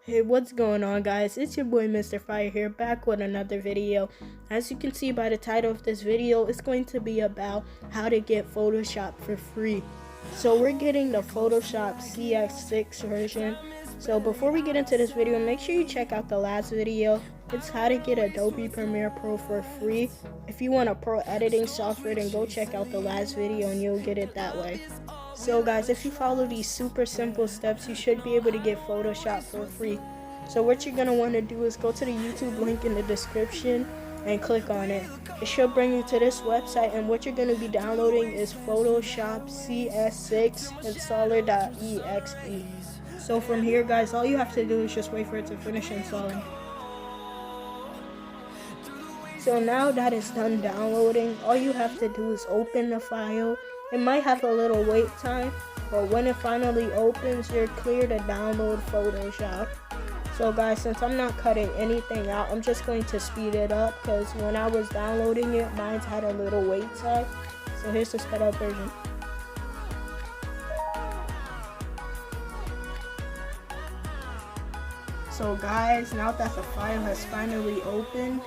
Hey, what's going on, guys? It's your boy Mr. Fire here, back with another video. As you can see by the title of this video, it's going to be about how to get Photoshop for free. So we're getting the Photoshop CS6 version. So before we get into this video, make sure you check out the last video. It's how to get Adobe Premiere Pro for free. If you want a pro editing software, then go check out the last video and you'll get it that way. So guys, if you follow these super simple steps, you should be able to get Photoshop for free. So what you're going to want to do is go to the YouTube link in the description and click on it. It should bring you to this website, and what you're going to be downloading is Photoshop CS6 installer.exe. So from here, guys, all you have to do is just wait for it to finish installing. So now that it's done downloading, all you have to do is open the file. It might have a little wait time, but when it finally opens, you're clear to download Photoshop. So guys, since I'm not cutting anything out, I'm just going to speed it up, because when I was downloading it, mine had a little wait time. So here's the sped up version. So guys, now that the file has finally opened,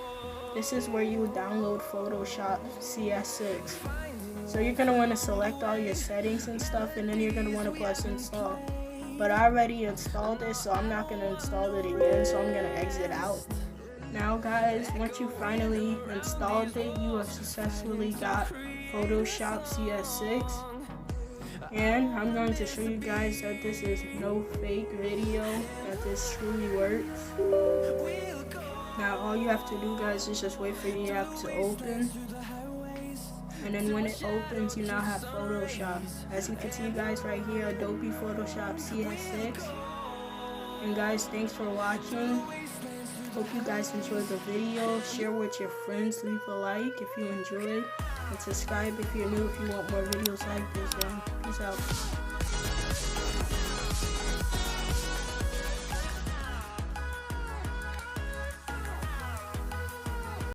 this is where you download Photoshop CS6. So you're going to want to select all your settings and stuff, and then you're going to want to press install. But I already installed it, so I'm not going to install it again, so I'm going to exit out. Now guys, once you finally installed it, you have successfully got Photoshop CS6. And I'm going to show you guys that this is no fake video, that this truly works. Now all you have to do, guys, is just wait for your app to open. And then when it opens, you now have Photoshop. As you can see, guys, right here, Adobe Photoshop CS6. And guys, thanks for watching. Hope you guys enjoyed the video. Share with your friends, leave a like if you enjoyed, and subscribe if you're new if you want more videos like this. Peace out.